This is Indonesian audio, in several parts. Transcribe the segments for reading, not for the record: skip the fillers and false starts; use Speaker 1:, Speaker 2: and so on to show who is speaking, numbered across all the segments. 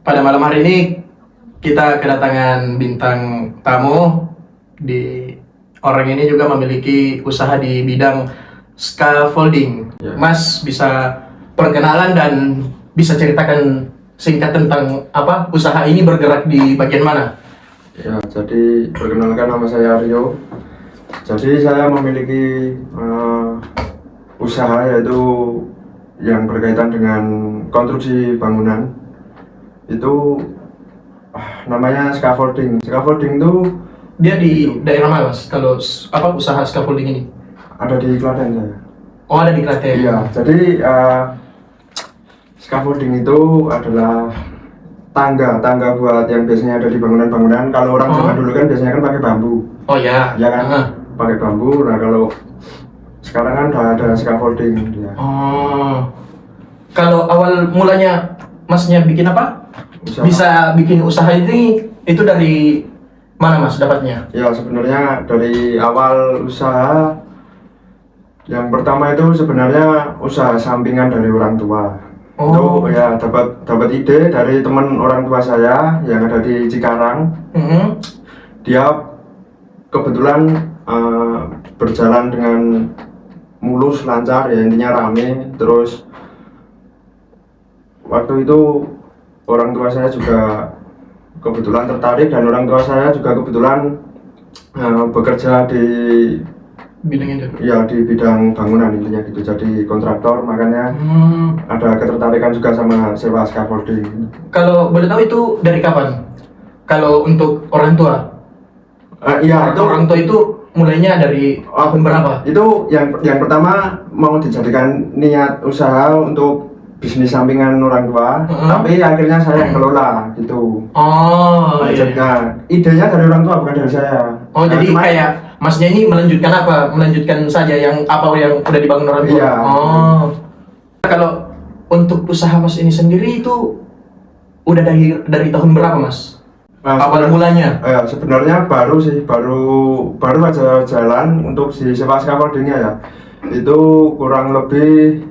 Speaker 1: Pada malam hari ini kita kedatangan bintang tamu. Orang ini juga memiliki usaha di bidang scaffolding.
Speaker 2: Ya.
Speaker 1: Mas bisa perkenalan dan bisa ceritakan singkat tentang apa usaha ini bergerak di bagian mana?
Speaker 2: Ya, jadi perkenalkan nama saya Aryo. Jadi saya memiliki usaha yaitu yang berkaitan dengan konstruksi bangunan. Itu namanya scaffolding. Scaffolding itu
Speaker 1: Dia di daerah mana, Mas? Kalau apa usaha scaffolding ini?
Speaker 2: ada di Klaten saya.
Speaker 1: Oh, ada di Klaten.
Speaker 2: Iya, jadi scaffolding itu adalah tangga buat yang biasanya ada di bangunan-bangunan. Kalau orang zaman dulu kan biasanya kan pakai bambu.
Speaker 1: Oh ya.
Speaker 2: Ya kan, pakai bambu. Nah kalau sekarang kan udah ada scaffolding ya.
Speaker 1: Oh. Kalau awal mulanya Masnya bikin apa?
Speaker 2: Usaha.
Speaker 1: Bisa bikin usaha ini itu dari mana, Mas, dapatnya?
Speaker 2: Ya sebenarnya dari awal usaha yang pertama itu sebenarnya usaha sampingan dari orang tua.
Speaker 1: Oh.
Speaker 2: Itu ya dapat ide dari teman orang tua saya yang ada di Cikarang. Dia kebetulan berjalan dengan mulus, lancar, ya intinya rame. Terus waktu itu orang tua saya juga kebetulan tertarik dan orang tua saya juga kebetulan bekerja di
Speaker 1: Bidang itu.
Speaker 2: ya di bidang bangunan intinya gitu, jadi kontraktor, makanya ada ketertarikan juga sama sewa scaffolding.
Speaker 1: Kalau boleh tahu itu dari kapan? Kalau untuk orang tua?
Speaker 2: Iya itu
Speaker 1: Orang tua itu mulainya dari tahun berapa?
Speaker 2: itu yang pertama mau dijadikan niat usaha untuk bisnis sampingan orang tua, tapi akhirnya saya yang kelola gitu.
Speaker 1: Oh, iya.
Speaker 2: Nah, idenya dari orang tua bukan dari saya.
Speaker 1: Oh,
Speaker 2: Nah,
Speaker 1: jadi
Speaker 2: cuma-
Speaker 1: kayak Masnya ini melanjutkan apa? Melanjutkan saja yang apa yang udah dibangun orang tua?
Speaker 2: Iya.
Speaker 1: Oh. Kalau untuk usaha Mas ini sendiri itu udah dari tahun berapa, Mas?
Speaker 2: Nah,
Speaker 1: Awal mulanya?
Speaker 2: sebenarnya baru aja jalan untuk si sewa scaffoldingnya ya. Itu kurang lebih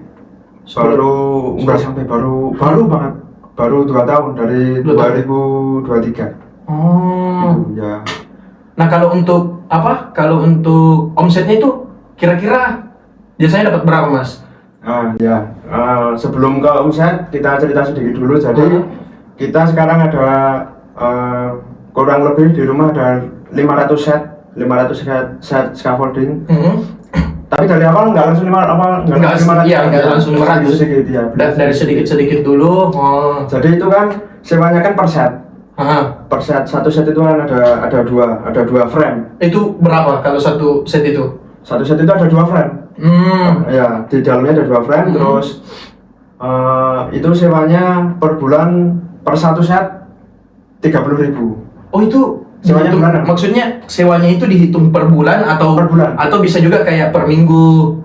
Speaker 2: enggak sampai baru banget, baru 2 tahun dari
Speaker 1: 2 tahun.
Speaker 2: 2023.
Speaker 1: Oh.
Speaker 2: Gitu, ya.
Speaker 1: Nah, kalau untuk apa? Kalau untuk omsetnya itu kira-kira biasanya dapat berapa, Mas?
Speaker 2: Sebelum ke omset kita cerita sedikit dulu. Jadi kita sekarang ada kurang lebih di rumah ada 500 set scaffolding. Tapi dari awal nggak langsung 500.
Speaker 1: Iya, nggak langsung 500.
Speaker 2: Sedikit ya.
Speaker 1: Dari sedikit-sedikit dulu. Oh.
Speaker 2: Jadi itu kan sewanya kan per set. Per set, satu set itu kan ada dua frame.
Speaker 1: Itu berapa kalau satu set itu?
Speaker 2: Satu set itu ada 2 frame. Ya, di dalamnya ada 2 frame. Terus itu sewanya per bulan per satu set 30.000.
Speaker 1: Oh, itu
Speaker 2: Sewanya
Speaker 1: dihitung-
Speaker 2: bulanan.
Speaker 1: maksudnya sewanya itu dihitung per bulan atau
Speaker 2: Per bulan.
Speaker 1: atau bisa juga kayak per minggu?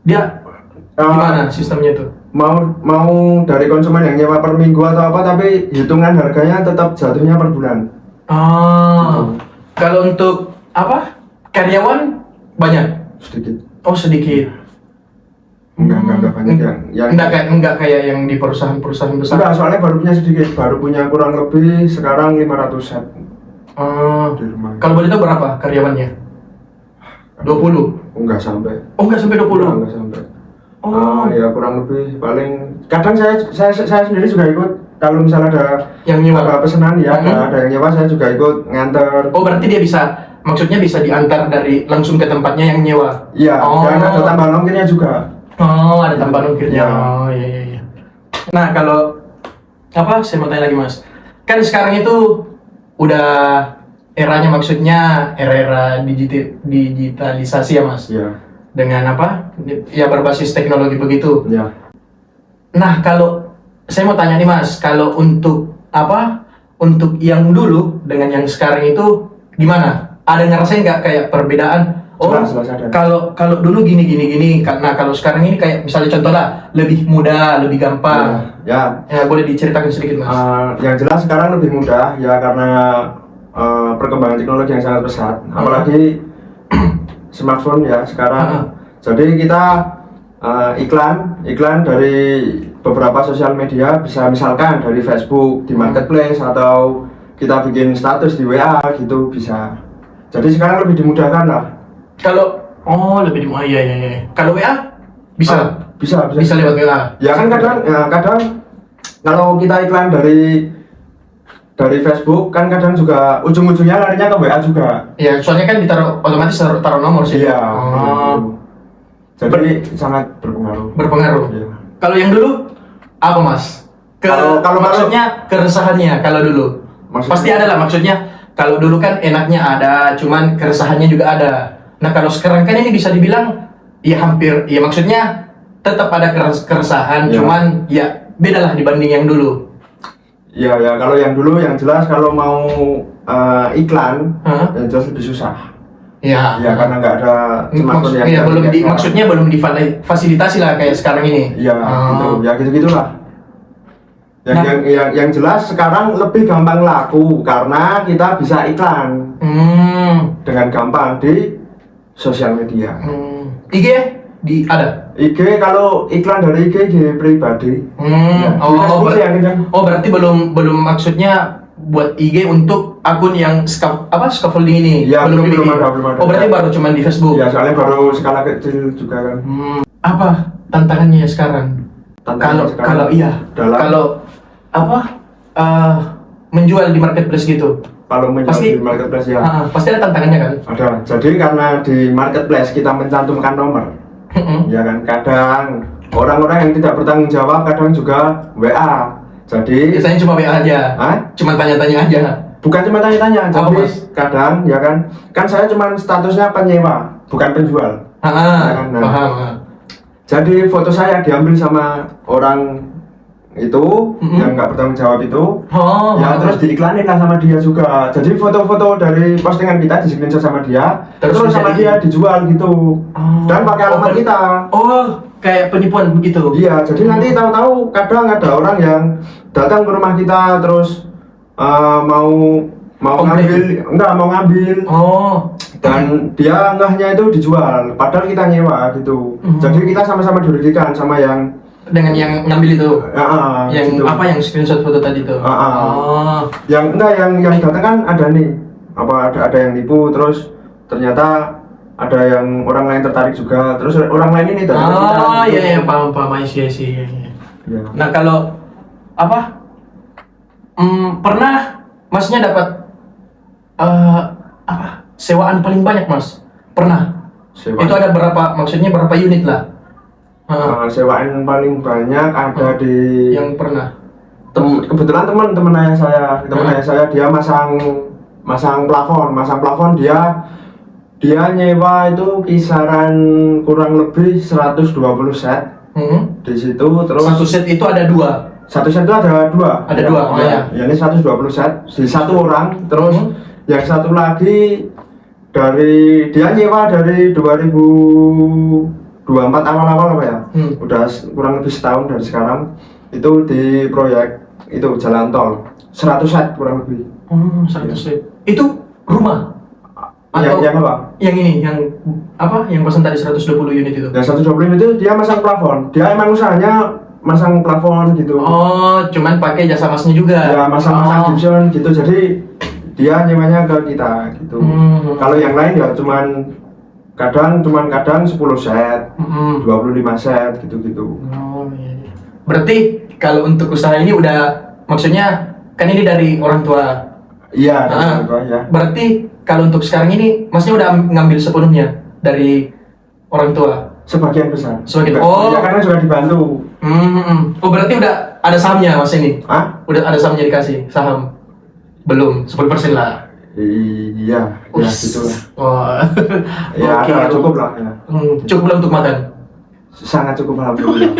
Speaker 1: Dia gimana sistemnya itu?
Speaker 2: Mau dari konsumen yang nyewa per minggu atau apa, tapi hitungan harganya tetap jatuhnya per bulan.
Speaker 1: Kalau untuk apa? Karyawan banyak?
Speaker 2: Sedikit.
Speaker 1: Oh, sedikit.
Speaker 2: Enggak banyak yang
Speaker 1: Enggak kayak yang di perusahaan-perusahaan besar.
Speaker 2: enggak, soalnya baru punya sedikit, baru punya kurang lebih sekarang 500 set di rumah.
Speaker 1: Kalau boleh tahu berapa karyawannya? 20?
Speaker 2: Enggak sampai.
Speaker 1: Oh, enggak sampai 20?
Speaker 2: Enggak sampai.
Speaker 1: Oh.
Speaker 2: Ya kurang lebih, paling kadang saya sendiri juga ikut kalau misalnya ada
Speaker 1: Yang nyewa?
Speaker 2: ada pesanan ya, ada yang nyewa, saya juga ikut nganter.
Speaker 1: Oh, berarti dia maksudnya bisa diantar dari langsung ke tempatnya yang nyewa?
Speaker 2: Iya, dan ada tambahan ongkirnya juga.
Speaker 1: Oh, ada tambahan ongkirnya.
Speaker 2: Ya.
Speaker 1: Oh, iya. Nah, kalau apa? Saya mau tanya lagi, Mas. Kan sekarang itu udah eranya, maksudnya era digitalisasi ya, Mas.
Speaker 2: Iya.
Speaker 1: Dengan apa? Ya, berbasis teknologi begitu.
Speaker 2: Iya.
Speaker 1: Nah, kalau saya mau tanya nih, Mas, kalau untuk apa? Untuk yang dulu dengan yang sekarang itu gimana? Ada ngerasain nggak kayak perbedaan? Oh,
Speaker 2: Jelas ada.
Speaker 1: kalau dulu gini. Nah, kalau sekarang ini kayak misalnya contoh lah, lebih mudah, lebih gampang.
Speaker 2: Ya.
Speaker 1: Ya, boleh diceritakan sedikit, Mas.
Speaker 2: Yang jelas sekarang lebih mudah ya, karena perkembangan teknologi yang sangat pesat, apalagi smartphone ya sekarang. Jadi kita iklan dari beberapa sosial media, bisa misalkan dari Facebook di marketplace atau kita bikin status di WA gitu bisa. Jadi sekarang lebih dimudahkan lah.
Speaker 1: Kalau lebih dimudahkan, iya. Kalau WA bisa lewat WA.
Speaker 2: Ya kan kadang kalau kita iklan dari Facebook kan kadang juga ujung-ujungnya larinya ke WA juga.
Speaker 1: Iya, soalnya kan otomatis taruh nomor sih.
Speaker 2: Iya. Jadi sangat berpengaruh. Iya.
Speaker 1: Kalau yang dulu apa Mas? Kalau maksudnya keresahannya kalau dulu. Pasti ada lah maksudnya. Kalau dulu kan enaknya ada, cuman keresahannya juga ada. Nah kalau sekarang kan ini bisa dibilang ya hampir, ya maksudnya tetap ada keresahan, cuman ya beda lah dibanding yang dulu.
Speaker 2: Ya kalau yang dulu yang jelas kalau mau iklan yang jelas lebih susah. Ya karena nggak ada smartphone yang
Speaker 1: maksudnya belum difasilitasi lah kayak sekarang ini.
Speaker 2: Iya gitu, ya gitu-gitulah. Yang jelas sekarang lebih gampang laku karena kita bisa iklan dengan gampang di sosial media.
Speaker 1: IG ada?
Speaker 2: IG kalau iklan dari IG pribadi.
Speaker 1: Berarti belum maksudnya buat IG untuk akun yang scaffolding ini.
Speaker 2: Ya, belum ada.
Speaker 1: Berarti baru cuman di Facebook.
Speaker 2: Ya, soalnya baru skala kecil juga kan.
Speaker 1: Apa tantangannya sekarang? Kalau menjual di marketplace gitu.
Speaker 2: Kalau menjual di marketplace ya.
Speaker 1: Pasti ada tantangannya kan?
Speaker 2: Ada. Jadi karena di marketplace kita mencantumkan nomor. Ya kan, kadang orang-orang yang tidak bertanggung jawab kadang juga WA. Jadi
Speaker 1: biasanya cuma WA aja. Cuma tanya-tanya aja.
Speaker 2: Bukan cuma tanya-tanya, jadi kadang ya kan saya cuma statusnya penyewa, bukan penjual.
Speaker 1: Paham.
Speaker 2: Jadi foto saya diambil sama orang itu yang nggak bertanggung jawab itu, terus diiklanin lah sama dia juga. Jadi foto-foto dari postingan kita di screenshot sama dia, terus sama dia dijual gitu, dan pakai alamat kita.
Speaker 1: Kayak penipuan begitu.
Speaker 2: Iya, jadi nanti tahu-tahu kadang ada orang yang datang ke rumah kita terus mau ngambil, dan dia ngahnya itu dijual, padahal kita nyewa gitu. Jadi kita sama-sama dirugikan sama yang
Speaker 1: dengan yang ngambil itu, yang gitu. Yang screenshot foto tadi itu.
Speaker 2: Yang datang kan ada nih, ada yang nipu, terus ternyata ada yang orang lain tertarik juga, terus orang lain ini datang ke kita.
Speaker 1: Iya paham sih. Ya. Nah kalau pernah masnya dapat sewaan paling banyak Mas? Pernah? Itu ada berapa unit lah?
Speaker 2: Sewaan paling banyak ada di
Speaker 1: yang pernah.
Speaker 2: Kebetulan teman ayah saya dia masang plafon, dia nyewa itu kisaran kurang lebih 120 set. Di situ terus
Speaker 1: satu set itu ada dua.
Speaker 2: Satu set itu ada dua.
Speaker 1: Ada dua.
Speaker 2: Ya, ini 120 set di satu orang. Terus yang satu lagi dia nyewa dari 2024 awal-awal ya. Udah kurang lebih setahun dari sekarang. Itu di proyek itu jalan tol 100 set kurang lebih.
Speaker 1: 100 set. Itu rumah.
Speaker 2: Yang apa?
Speaker 1: Yang ini, yang pesan tadi 120 unit itu?
Speaker 2: Yang 120 unit itu dia masang plafon. Dia emang usahanya masang plafon gitu.
Speaker 1: Cuman pakai jasa masnya juga? Ya,
Speaker 2: masang gypsum gitu. Jadi dia nyewanya ke kita gitu. Kalau yang lain ya kadang 10 set, 25 set gitu-gitu.
Speaker 1: Iya. Berarti kalau untuk usaha ini udah, maksudnya kan ini dari orang tua?
Speaker 2: Iya, dari orang tua ya.
Speaker 1: Berarti kalau untuk sekarang ini, masnya udah ngambil sepenuhnya dari orang tua?
Speaker 2: Sebagian besar.
Speaker 1: Ya
Speaker 2: karena sudah dibantu.
Speaker 1: Berarti udah ada sahamnya mas ini? Udah ada sahamnya dikasih? Saham? Belum, 10% lah?
Speaker 2: Iya, ya gitu lah.
Speaker 1: Ada,
Speaker 2: cukup lah ya.
Speaker 1: Cukup lah untuk makan?
Speaker 2: Sangat cukup alhamdulillah.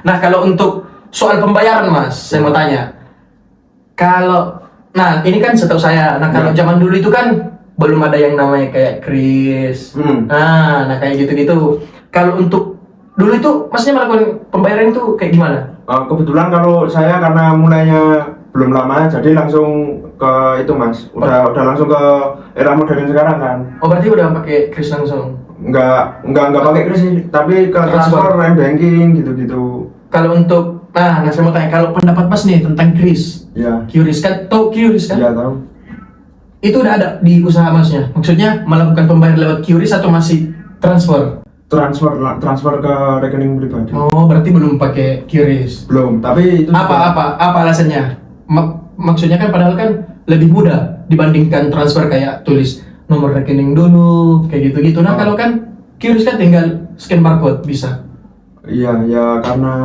Speaker 1: Nah kalau untuk soal pembayaran mas, saya mau tanya. Ini kan setahu saya, kalau zaman dulu itu kan belum ada yang namanya kayak kris. Nah kayak gitu-gitu. Kalau untuk dulu itu, masnya melakukan pembayaran itu kayak gimana?
Speaker 2: Kebetulan kalau saya karena mulainya belum lama, jadi langsung ke itu mas. Udah langsung ke era modern sekarang kan.
Speaker 1: Berarti udah pakai kris langsung?
Speaker 2: Enggak pakai kris sih, tapi ke transfer banking gitu-gitu.
Speaker 1: kalau untuk nah saya mau tanya kalau pendapat Mas nih tentang QRIS.
Speaker 2: Ya,
Speaker 1: QRIS kan, tahu QRIS kan?
Speaker 2: iya tahu.
Speaker 1: Itu udah ada di usaha Masnya. Maksudnya melakukan pembayaran lewat QRIS atau masih transfer?
Speaker 2: Transfer ke rekening pribadi.
Speaker 1: Oh, berarti belum pakai QRIS.
Speaker 2: Belum, tapi itu
Speaker 1: Apa alasannya? Maksudnya kan padahal kan lebih mudah dibandingkan transfer kayak tulis nomor rekening dulu kayak gitu-gitu. Nah, kalau kan QRIS kan tinggal scan barcode bisa.
Speaker 2: Iya, ya karena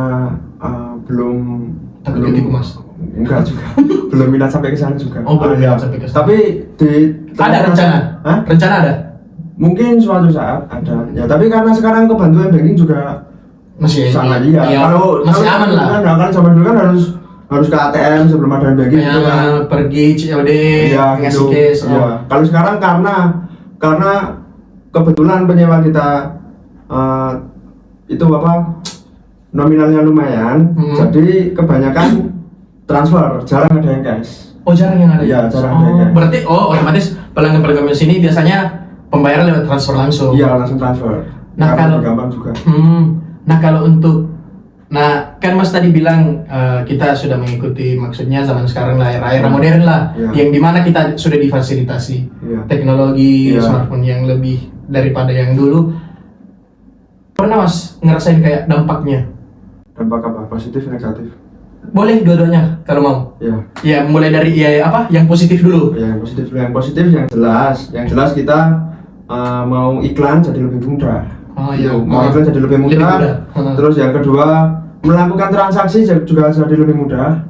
Speaker 2: belum
Speaker 1: Takut ketipu, Mas.
Speaker 2: Enggak juga. Belum minat sampai ke sana juga.
Speaker 1: Oh, belum
Speaker 2: ya.
Speaker 1: minat sampai ke sana.
Speaker 2: Tapi di
Speaker 1: Ada rencana?
Speaker 2: Hah?
Speaker 1: Rencana ada?
Speaker 2: Mungkin suatu saat ada. Ya, tapi karena sekarang kebantuan banking juga
Speaker 1: Masih
Speaker 2: sangat
Speaker 1: iya.
Speaker 2: iya.
Speaker 1: Masih aman lah.
Speaker 2: Kan zaman dulu kan harus ke ATM sebelum ada banking
Speaker 1: Kayak
Speaker 2: gitu kan.
Speaker 1: pergi COD,
Speaker 2: Iya,
Speaker 1: ngasih
Speaker 2: gitu.
Speaker 1: cash.
Speaker 2: Iya. Kalau sekarang karena kebetulan penyewa kita itu nominalnya lumayan, jadi kebanyakan transfer, jarang ada yang cash.
Speaker 1: Oh, jarang yang ada.
Speaker 2: Iya, jarang ada yang cash.
Speaker 1: Berarti otomatis pelanggan-pelanggan sini biasanya pembayaran lewat transfer langsung.
Speaker 2: Iya, langsung transfer.
Speaker 1: Nah,
Speaker 2: Karena
Speaker 1: kalau
Speaker 2: lebih gampang juga.
Speaker 1: Nah, kalau untuk kan Mas tadi bilang kita sudah mengikuti maksudnya zaman sekarang lah era modern lah,
Speaker 2: Iya.
Speaker 1: yang dimana kita sudah difasilitasi
Speaker 2: Iya.
Speaker 1: teknologi
Speaker 2: Iya.
Speaker 1: smartphone yang lebih daripada yang dulu. Pernah Mas ngerasain kayak dampaknya?
Speaker 2: Dampak apa? Positif, negatif?
Speaker 1: Boleh dua-duanya kalau mau.
Speaker 2: Iya.
Speaker 1: Ya mulai dari yang positif dulu.
Speaker 2: Ya, yang positif yang jelas kita mau iklan jadi lebih mudah.
Speaker 1: Oh iya.
Speaker 2: Mau iklan jadi lebih mudah. Terus yang kedua melakukan transaksi juga jadi lebih mudah.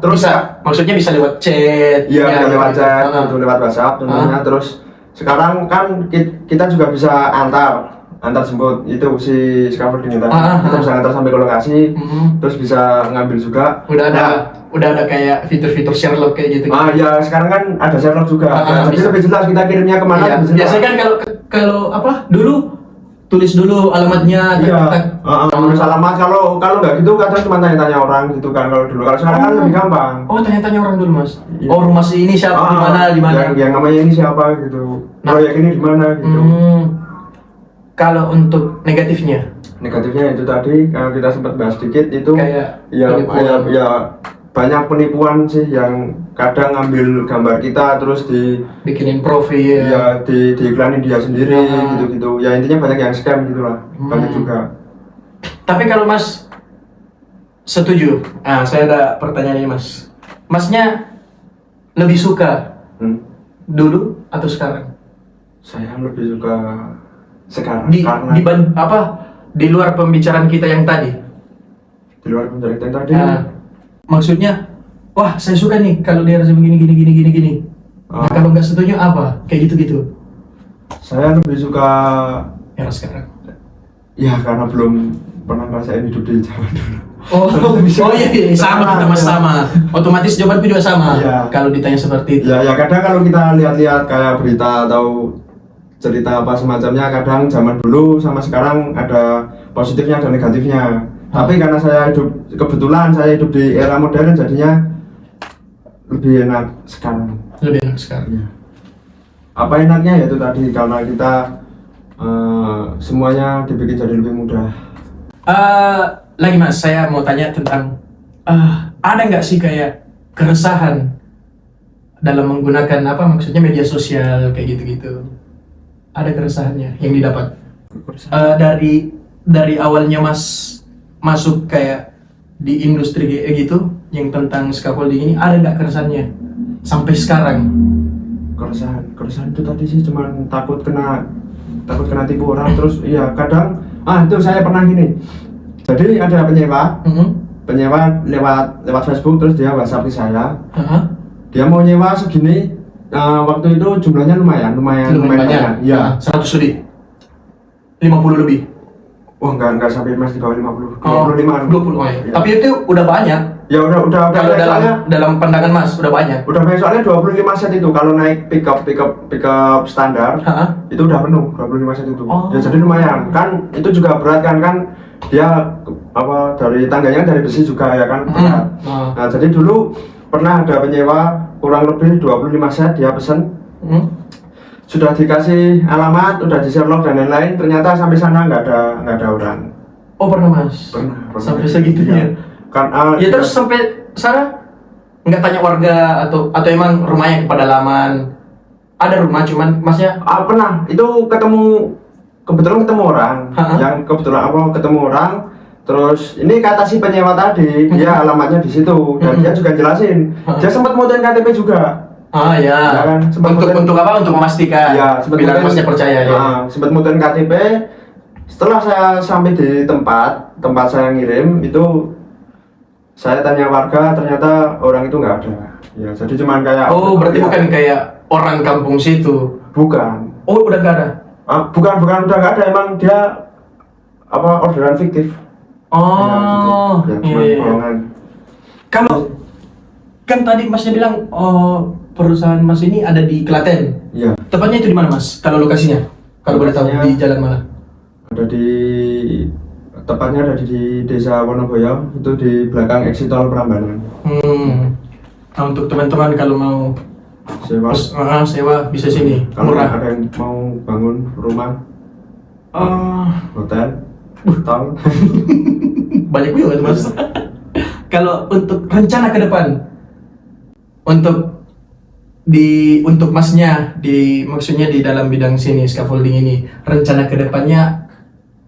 Speaker 1: Terus maksudnya bisa lewat chat.
Speaker 2: Iya, lewat chat, itu lewat WhatsApp tentunya. Terus sekarang kan kita juga bisa antar jemput itu si scaffolding tadi. Kita bisa antar sampai ke lokasi. Terus bisa ngambil juga.
Speaker 1: Udah ada kayak fitur-fitur Sherlock kayak gitu.
Speaker 2: Ya sekarang kan ada Sherlock juga. Jadi lebih jelas kita kirimnya kemana.
Speaker 1: Iya. Biasanya kan kalau dulu tulis dulu alamatnya.
Speaker 2: Tulis alamat. Kalau nggak gitu kadang cuma tanya-tanya orang gitu kan kalau dulu. Kalau sekarang kan lebih gampang.
Speaker 1: Oh, tanya-tanya orang dulu, Mas.
Speaker 2: Iya.
Speaker 1: Oh, rumah si ini siapa, di mana?
Speaker 2: Yang namanya ini siapa gitu. Proyek ini di mana gitu.
Speaker 1: Kalau untuk negatifnya
Speaker 2: itu tadi kita sempat bahas sedikit itu
Speaker 1: kayak
Speaker 2: ya banyak penipuan sih yang kadang ngambil gambar kita terus
Speaker 1: bikinin profil
Speaker 2: diiklanin dia sendiri gitu-gitu. Ya intinya banyak yang scam gitulah. Banyak juga.
Speaker 1: Tapi kalau Mas setuju, saya ada pertanyaan ini, Mas. Masnya lebih suka dulu atau sekarang?
Speaker 2: Saya lebih suka sekarang
Speaker 1: di luar pembicaraan kita yang tadi.
Speaker 2: Di luar pembicaraan yang tadi.
Speaker 1: Maksudnya, wah saya suka nih kalau dia rasa begini. Nah, kalau nggak setuju apa? Kayak gitu.
Speaker 2: Saya lebih suka
Speaker 1: era sekarang.
Speaker 2: Ya karena belum pernah ngerasain hidup di zaman dulu.
Speaker 1: Iya, sama kita Mas sama. Otomatis jawabanku juga sama.
Speaker 2: Iya.
Speaker 1: Kalau ditanya seperti itu.
Speaker 2: Ya kadang kalau kita lihat-lihat kayak berita atau cerita apa semacamnya, kadang zaman dulu sama sekarang ada positifnya dan negatifnya. Tapi karena kebetulan saya hidup di era modern, jadinya lebih enak sekarang.
Speaker 1: Ya.
Speaker 2: Apa enaknya yaitu tadi karena kita semuanya dibikin jadi lebih mudah.
Speaker 1: Lagi Mas, saya mau tanya tentang ada nggak sih kayak keresahan dalam menggunakan maksudnya media sosial kayak gitu. Ada keresahannya yang didapat dari awalnya Mas masuk kayak di industri kayak gitu yang tentang scaffolding ini, ada nggak keresahannya sampai sekarang?
Speaker 2: Keresahan itu tadi sih cuman takut kena tipu orang. Terus iya kadang itu saya pernah gini. Jadi ada penyewa lewat Facebook, terus dia WhatsApp ke saya. Dia mau nyewa segini. Waktu itu jumlahnya lumayan banyak. Iya.
Speaker 1: 100 lebih. 50 lebih.
Speaker 2: Wah, enggak sampai Mas di bawah 50.
Speaker 1: 25. 20.
Speaker 2: Ya.
Speaker 1: Tapi itu udah banyak.
Speaker 2: Ya udah
Speaker 1: kalau dalam pandangan Mas udah banyak.
Speaker 2: Udah banyak soalnya 25 set itu kalau naik pickup standar itu udah penuh 25 set itu. Ya jadi lumayan. Kan itu juga berat kan dia dari tangganya dari besi juga ya kan berat. Nah, jadi dulu pernah ada penyewa kurang lebih 25 set dia pesen. Sudah dikasih alamat, udah di Sherlock dan lain-lain, ternyata sampai sana nggak ada orang.
Speaker 1: Oh pernah mas?
Speaker 2: Pernah.
Speaker 1: Sampai segitunya?
Speaker 2: Kan,
Speaker 1: Ya terus sampai sana nggak tanya warga atau emang rumahnya ke pedalaman? Ada rumah cuman masnya?
Speaker 2: Pernah, itu kebetulan ketemu orang, yang kebetulan ketemu orang, terus ini kata si penyewa tadi, dia alamatnya di situ, dan dia juga jelasin, dia sempat muterin KTP juga.
Speaker 1: Ya
Speaker 2: kan,
Speaker 1: untuk apa? Untuk memastikan.
Speaker 2: Ya, sempat
Speaker 1: bilang masnya percaya ya.
Speaker 2: Sempat muterin KTP. Setelah saya sampai di tempat saya ngirim itu, saya tanya warga, ternyata orang itu nggak ada. Ya, jadi cuman kayak.
Speaker 1: Oh, berarti bukan kayak orang kampung situ.
Speaker 2: Bukan.
Speaker 1: Oh, udah nggak ada.
Speaker 2: Bukan udah nggak ada, emang dia orderan fiktif.
Speaker 1: Oh,
Speaker 2: ya, gitu.
Speaker 1: iya.
Speaker 2: Bohongan.
Speaker 1: Kalau kan tadi masnya bilang, perusahaan mas ini ada di Klaten.
Speaker 2: Iya.
Speaker 1: Tepatnya itu di mana mas? Kalau lokasinya? Kalau boleh tahu di jalan mana?
Speaker 2: Tepatnya ada di Desa Wonoboyo, itu di belakang Eksitol Prambanan.
Speaker 1: Nah, untuk teman-teman kalau mau sewa bisa sini.
Speaker 2: Kalau
Speaker 1: Murah.
Speaker 2: ada yang mau bangun rumah, hotel, tol.
Speaker 1: Banyak juga tuh mas. Kalau untuk rencana ke depan, untuk masnya maksudnya di dalam bidang sini scaffolding ini, rencana ke depannya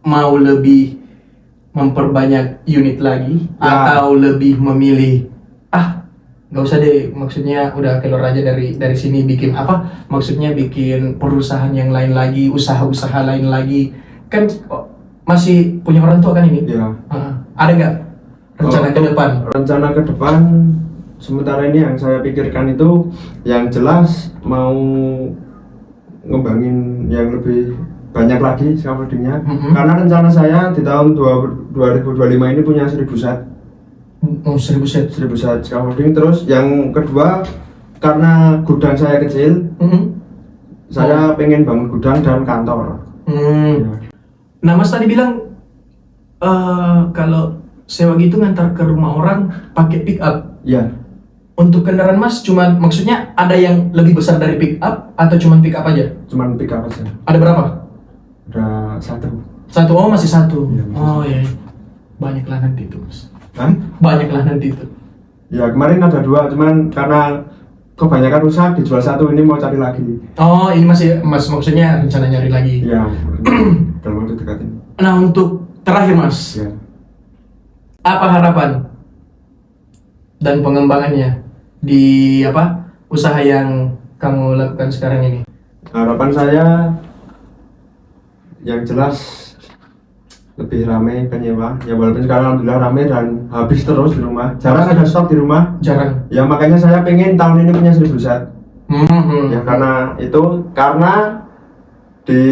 Speaker 1: mau lebih memperbanyak unit lagi atau lebih memilih nggak usah deh, maksudnya udah keluar aja dari sini, bikin maksudnya bikin perusahaan yang lain lagi, usaha lain lagi, kan masih punya orang tua kan ini?
Speaker 2: Iya.
Speaker 1: Ada nggak rencana ke depan?
Speaker 2: Rencana ke depan sementara ini yang saya pikirkan itu yang jelas mau ngembangin yang lebih banyak lagi scaffoldingnya. Karena rencana saya di tahun 2025 ini punya 1000 set.
Speaker 1: 1000 set
Speaker 2: scaffolding. Terus yang kedua, karena gudang saya kecil, saya pengen bangun gudang dan kantor. Ya.
Speaker 1: Nah mas tadi bilang kalau sewa gitu ngantar ke rumah orang pakai pick up.
Speaker 2: Iya.
Speaker 1: Untuk kendaraan mas cuman, maksudnya ada yang lebih besar dari pick up atau cuman pick up aja?
Speaker 2: Cuman pick up aja.
Speaker 1: Ada berapa?
Speaker 2: Ada satu.
Speaker 1: Oh masih satu.
Speaker 2: Ya,
Speaker 1: iya. Banyak lah nanti itu mas.
Speaker 2: Banyak lah
Speaker 1: nanti itu.
Speaker 2: Ya kemarin ada 2, cuman karena kebanyakan rusak dijual satu, ini mau cari lagi.
Speaker 1: Oh ini masih mas, maksudnya rencana nyari lagi.
Speaker 2: Iya. Dalam waktu dekat ini.
Speaker 1: Nah untuk terakhir mas,
Speaker 2: Ya.
Speaker 1: apa harapan dan pengembangannya di usaha yang kamu lakukan sekarang ini?
Speaker 2: Harapan saya yang jelas lebih ramai penyewa, ya walaupun sekarang alhamdulillah ramai dan habis terus di rumah, jarang ada stok di rumah.
Speaker 1: Jarang.
Speaker 2: Ya makanya saya pengen tahun ini punya 1000 set. Ya karena di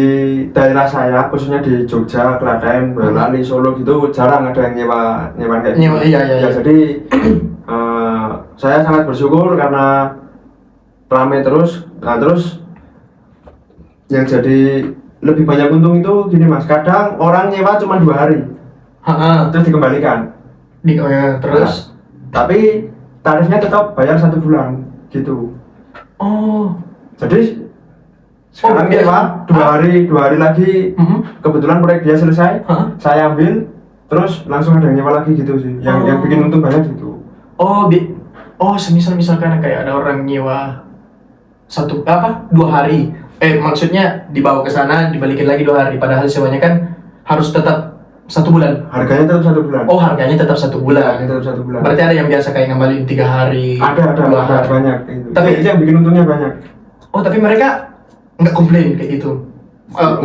Speaker 2: daerah saya, khususnya di Jogja, Klaten, Boyolali, Solo gitu, jarang ada yang nyewa kayak gitu.
Speaker 1: Iya.
Speaker 2: Ya jadi saya sangat bersyukur karena ramai terus. Nah terus yang jadi lebih banyak untung itu gini mas, kadang orang nyewa cuma 2 hari, terus dikembalikan.
Speaker 1: Terus?
Speaker 2: Tapi tarifnya tetap bayar 1 bulan gitu.
Speaker 1: Oh.
Speaker 2: Jadi sekarang nyewa 2 hari lagi, kebetulan proyek dia selesai, saya ambil, terus langsung ada yang nyewa lagi gitu sih. Yang bikin untung banyak gitu.
Speaker 1: Misalkan kayak ada orang nyewa 2 hari. Maksudnya dibawa ke sana, dibalikin lagi 2 hari. Padahal sewanya kan harus tetap 1 bulan.
Speaker 2: Harganya tetap 1 bulan.
Speaker 1: Oh, harganya tetap 1 bulan.
Speaker 2: Harganya tetap 1 bulan.
Speaker 1: Berarti ada yang biasa kayak ngambilin 3 hari.
Speaker 2: Ada
Speaker 1: 2 hari.
Speaker 2: banyak. Gitu.
Speaker 1: Tapi
Speaker 2: itu yang bikin untungnya banyak.
Speaker 1: Oh, tapi mereka nggak komplain kayak gitu.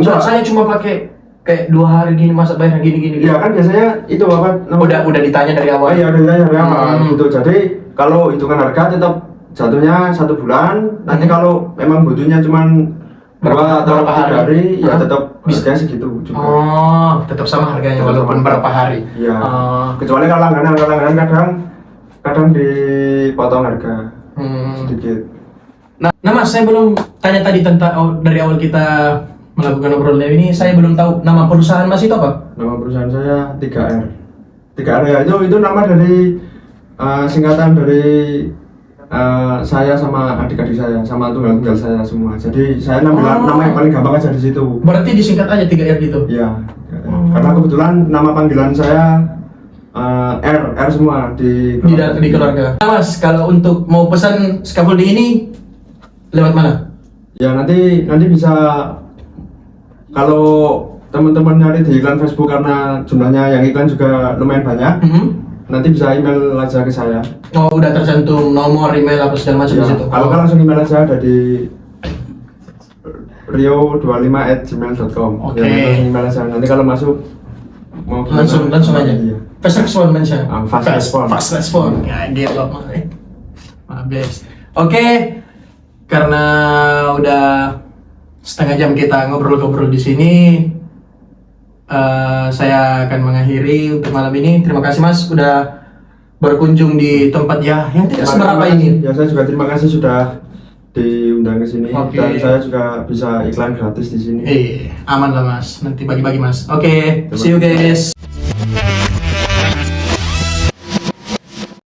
Speaker 1: Saya cuma pakai kayak 2 hari gini, masa bayar gini.
Speaker 2: Iya kan biasanya itu
Speaker 1: udah ditanya dari awal.
Speaker 2: Iya, udah ditanya dari awal gitu. Jadi kalau hitungan harga tetap jatuhnya 1 bulan. Nanti kalau memang butuhnya cuman 2 atau 3 hari, ya tetap harganya segitu juga.
Speaker 1: Oh, tetap sama harganya walaupun berapa hari.
Speaker 2: Iya. Kecuali kalau langganan kadang dipotong harga sedikit.
Speaker 1: Nah mas, saya belum tanya tadi tentang dari awal kita melakukan obrolan ini, saya belum tahu nama perusahaan mas itu apa?
Speaker 2: Nama perusahaan saya 3R. 3R ya itu nama dari singkatan dari saya sama adik-adik saya, sama tunggal-tunggal saya semua. Jadi saya nama yang paling gampang aja di situ.
Speaker 1: Berarti disingkat aja 3R gitu?
Speaker 2: Iya. Karena kebetulan nama panggilan saya R semua di
Speaker 1: keluarga. Nah, Mas, kalau untuk mau pesan scaffolding ini lewat mana?
Speaker 2: Ya nanti bisa, kalau teman-teman nyari di iklan Facebook karena jumlahnya yang iklan juga lumayan banyak, nanti bisa email aja ke saya.
Speaker 1: Oh, udah tercantum nomor email apa segala macam
Speaker 2: Ya,
Speaker 1: di situ.
Speaker 2: kalau langsung email aja ada di rio25@gmail.com.
Speaker 1: Oke.
Speaker 2: Ya, langsung email aja. Nanti kalau masuk mau
Speaker 1: langsung aja.
Speaker 2: Iya.
Speaker 1: Fast response mention.
Speaker 2: Fast response.
Speaker 1: Fast response. Ya, gitu loh. Habis. Oke. Karena udah setengah jam kita ngobrol-ngobrol di sini, saya akan mengakhiri untuk malam ini. Terima kasih Mas udah berkunjung di tempat yang tidak seberapa ini.
Speaker 2: Ya, saya juga terima kasih sudah diundang ke sini.
Speaker 1: Oke.
Speaker 2: Dan saya juga bisa iklan gratis di sini.
Speaker 1: Aman lah Mas. Nanti bagi-bagi Mas. Oke, see you guys.